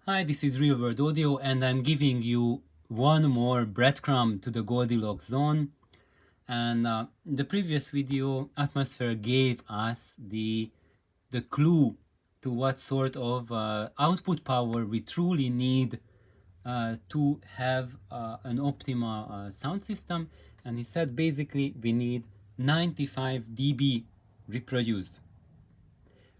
Hi, this is Real World Audio, and I'm giving you one more breadcrumb to the Goldilocks zone. And the previous video, Atmosphere gave us the clue to what sort of output power we truly need to have an optimal sound system. And he said basically we need 95 dB reproduced,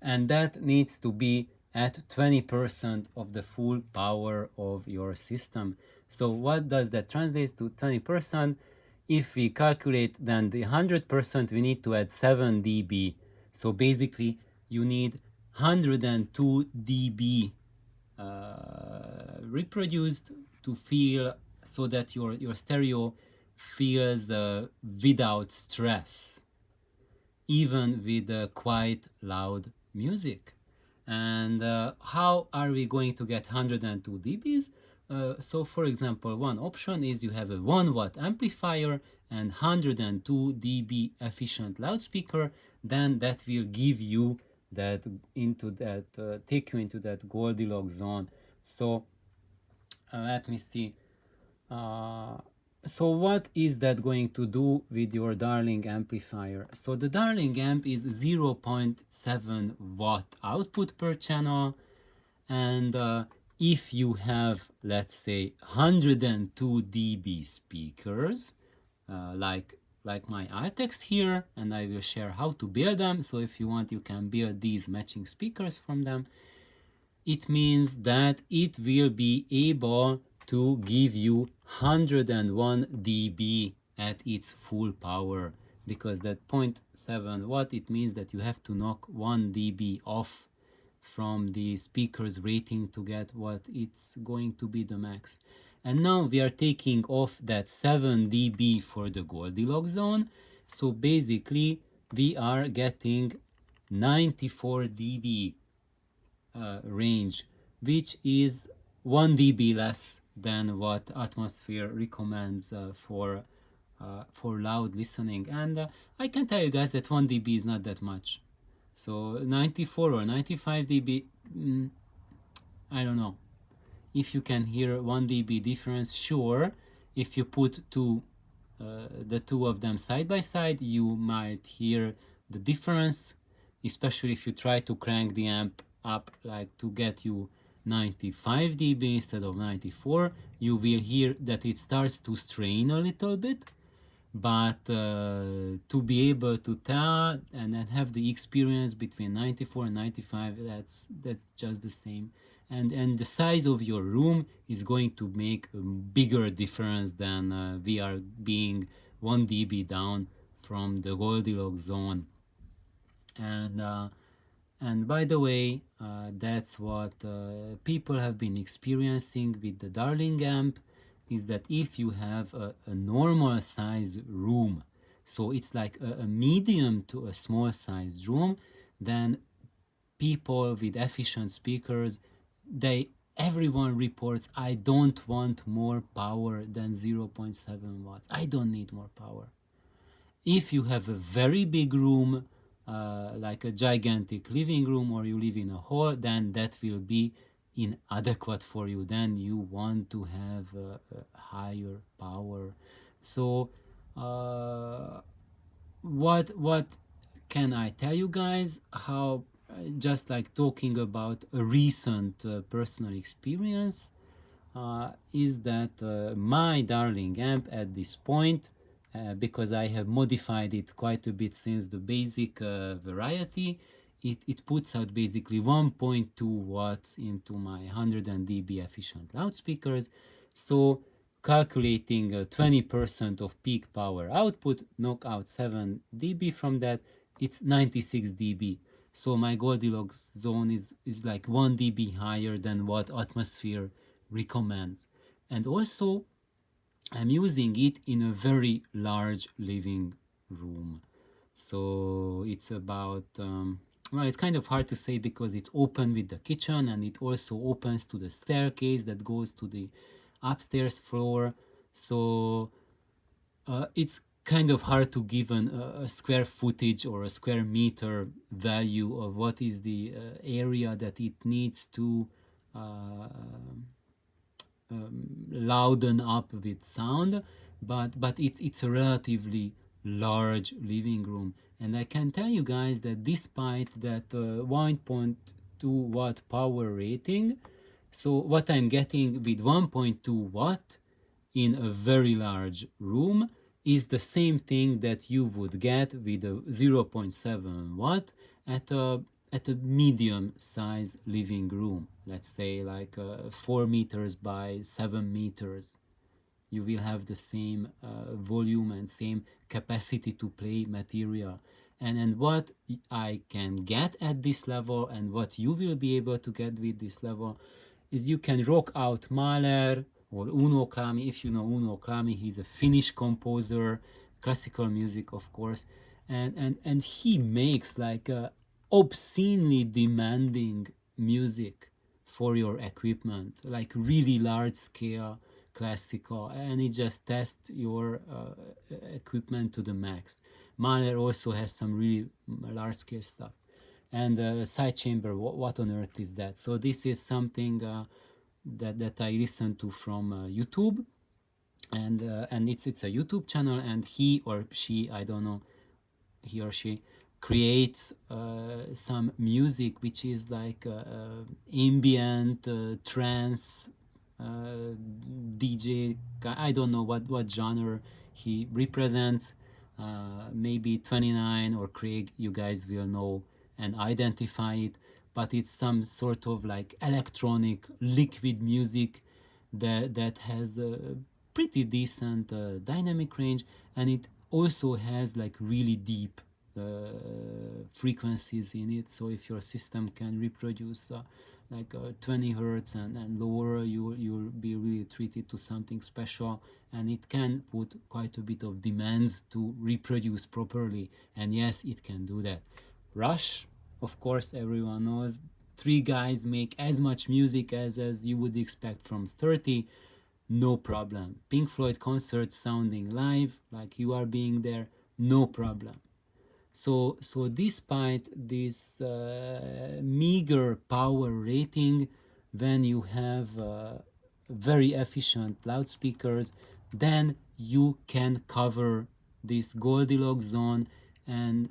and that needs to be at 20% of the full power of your system. So what does that translate to? 20%. If we calculate then the 100%, we need to add 7 dB. So basically you need 102 dB reproduced to feel, so that your stereo feels without stress, even with quite loud music. And how are we going to get 102 dBs? So for example, one option is you have a 1 watt amplifier and 102 dB efficient loudspeaker. Then that will give you that take you into that Goldilocks zone. So let me see. Uh, so what is that going to do with your Darling amplifier? So the Darling amp is 0.7 watt output per channel, and if you have, let's say, 102 dB speakers, like my Altex here, and I will share how to build them. So if you want, you can build these matching speakers from them. It means that it will be able to give you 101 dB at its full power, because that 0.7 watt, it means that you have to knock 1 dB off from the speaker's rating to get what it's going to be the max. And now we are taking off that 7 dB for the Goldilocks zone. So basically we are getting 94 dB range, which is 1 dB less than what Atmosphere recommends for loud listening. And I can tell you guys that 1 dB is not that much. So 94 or 95 dB, I don't know. If you can hear 1 dB difference, sure. If you put the two of them side by side, you might hear the difference, especially if you try to crank the amp up, like to get you 95 dB instead of 94. You will hear that it starts to strain a little bit, but to be able to tell and then have the experience between 94 and 95, that's just the same. And the size of your room is going to make a bigger difference than we are being 1 dB down from the Goldilocks zone. And by the way, that's what people have been experiencing with the Darling amp, is that if you have a normal size room, so it's like a medium to a small sized room, then people with efficient speakers, everyone reports, I don't want more power than 0.7 watts. I don't need more power. If you have a very big room, like a gigantic living room, or you live in a hall, then that will be inadequate for you. Then you want to have a higher power. So what can I tell you guys? How, just like talking about a recent personal experience, is that my Darling amp at this point, because I have modified it quite a bit since the basic variety, it puts out basically 1.2 watts into my 100 dB efficient loudspeakers. So calculating 20% of peak power output, knock out 7 dB from that, it's 96 dB. So my Goldilocks zone is like 1 dB higher than what Atmosphere recommends. And also I'm using it in a very large living room. So it's about, well, it's kind of hard to say because it's open with the kitchen, and it also opens to the staircase that goes to the upstairs floor. So it's kind of hard to give a square footage or a square meter value of what is the area that it needs to louden up with sound, but it's a relatively large living room. And I can tell you guys that despite that 1.2 watt power rating, so what I'm getting with 1.2 watt in a very large room is the same thing that you would get with a 0.7 watt at a medium size living room, let's say like 4 meters by 7 meters. You will have the same volume and same capacity to play material. And what I can get at this level and what you will be able to get with this level is you can rock out Mahler or Uno Klami. If you know Uno Klami, he's a Finnish composer, classical music, of course, and he makes like a obscenely demanding music for your equipment, like really large scale classical, and it just tests your equipment to the max. Mahler also has some really large scale stuff. And side chamber, what on earth is that? So this is something that I listen to from YouTube, and it's a YouTube channel, and he or she, I don't know, he or she creates some music which is like ambient trance DJ. I don't know what genre he represents. Maybe 29 or Craig, you guys will know and identify it, but it's some sort of like electronic liquid music that has a pretty decent dynamic range, and it also has like really deep frequencies in it. So if your system can reproduce like 20 hertz and lower, you'll be really treated to something special, and it can put quite a bit of demands to reproduce properly. And yes, it can do that. Rush, of course, everyone knows, 3 guys make as much music as you would expect from 30, no problem. Pink Floyd concert sounding live like you are being there, no problem. So despite this meager power rating, when you have very efficient loudspeakers, then you can cover this Goldilocks zone, and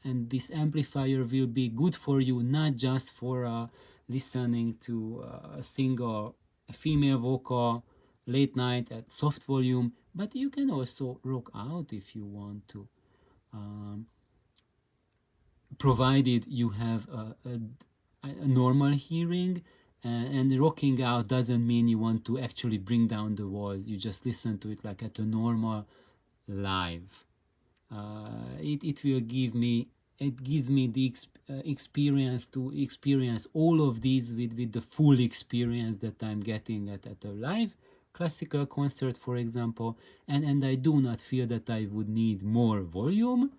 this amplifier will be good for you, not just for listening to a single female vocal late night at soft volume, but you can also rock out if you want to. Provided you have a normal hearing, and rocking out doesn't mean you want to actually bring down the walls. You just listen to it like at a normal live. It will give me, it gives me the experience to experience all of these with the full experience that I'm getting at a live classical concert, for example, and I do not feel that I would need more volume.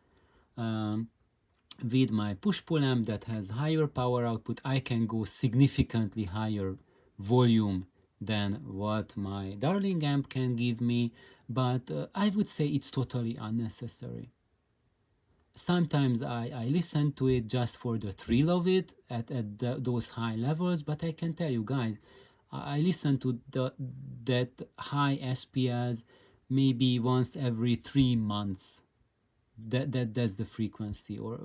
With my push-pull amp that has higher power output, I can go significantly higher volume than what my Darling amp can give me, but I would say it's totally unnecessary. Sometimes I listen to it just for the thrill of it at those high levels, but I can tell you guys, I listen to that high SPS maybe once every 3 months. That's the frequency, or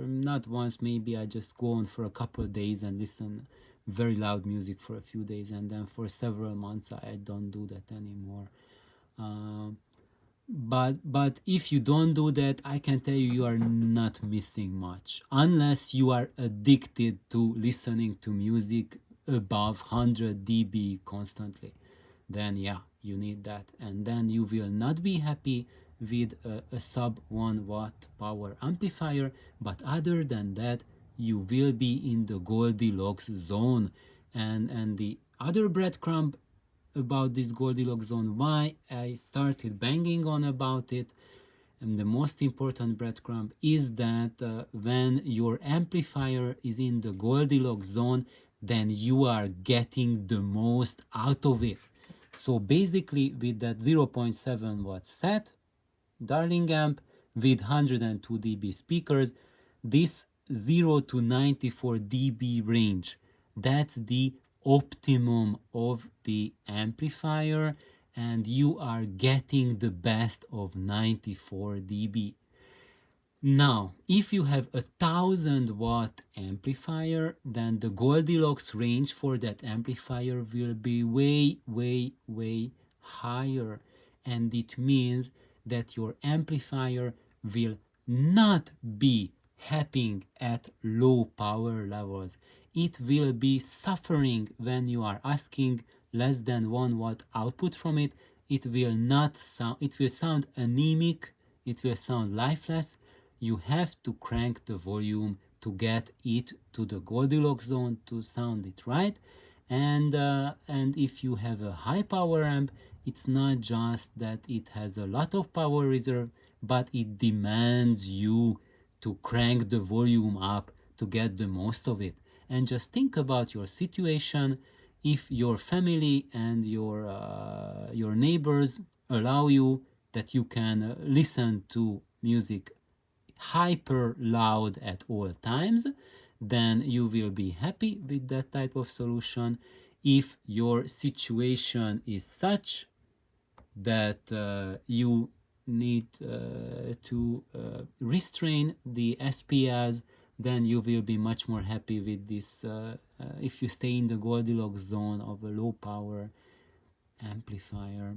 not once, maybe I just go on for a couple of days and listen very loud music for a few days, and then for several months I don't do that anymore. But if you don't do that, I can tell you, you are not missing much, unless you are addicted to listening to music above 100 dB constantly. Then yeah, you need that, and then you will not be happy with a sub 1 watt power amplifier. But other than that, you will be in the Goldilocks zone. And the other breadcrumb about this Goldilocks zone, why I started banging on about it, and the most important breadcrumb, is that when your amplifier is in the Goldilocks zone, then you are getting the most out of it. So basically, with that 0.7 watt set Darling amp with 102 dB speakers, this 0 to 94 dB range, that's the optimum of the amplifier, and you are getting the best of 94 dB. Now, if you have a 1000-watt amplifier, then the Goldilocks range for that amplifier will be way higher. And it means that your amplifier will not be happening at low power levels. It will be suffering when you are asking less than 1 watt output from it. It will not sound, it will sound anemic, it will sound lifeless. You have to crank the volume to get it to the Goldilocks zone to sound it right. And if you have a high power amp, it's not just that it has a lot of power reserve, but it demands you to crank the volume up to get the most of it. And just think about your situation. If your family and your neighbors allow you that you can listen to music hyper loud at all times, then you will be happy with that type of solution. If your situation is such that you need to restrain the SPs, then you will be much more happy with this if you stay in the Goldilocks zone of a low power amplifier.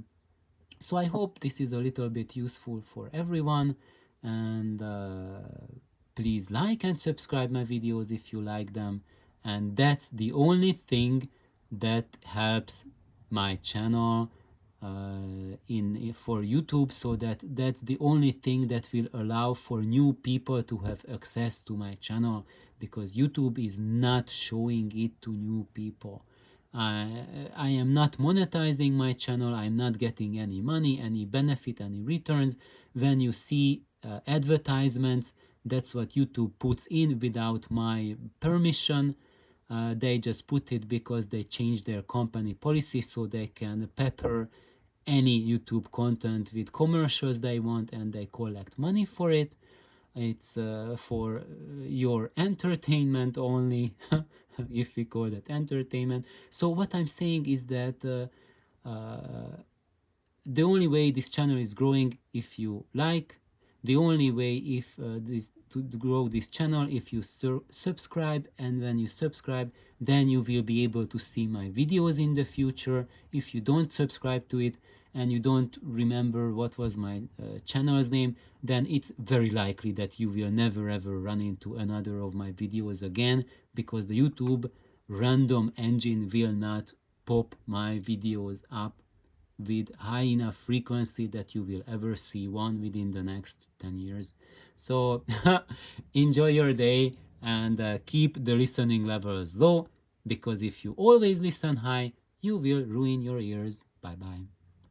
So I hope this is a little bit useful for everyone, and please like and subscribe my videos if you like them, and that's the only thing that helps my channel for YouTube, so that's the only thing that will allow for new people to have access to my channel, because YouTube is not showing it to new people. I am not monetizing my channel. I'm not getting any money, any benefit, any returns. When you see advertisements, that's what YouTube puts in without my permission. They just put it because they changed their company policy so they can pepper any YouTube content with commercials they want, and they collect money for it. It's for your entertainment only, if we call it entertainment. So what I'm saying is that the only way this channel is growing if you like, the only way if to grow this channel if you subscribe, and when you subscribe, then you will be able to see my videos in the future. If you don't subscribe to it and you don't remember what was my channel's name, then it's very likely that you will never ever run into another of my videos again, because the YouTube random engine will not pop my videos up with high enough frequency that you will ever see one within the next 10 years. So enjoy your day, and keep the listening levels low, because if you always listen high, you will ruin your ears. Bye bye.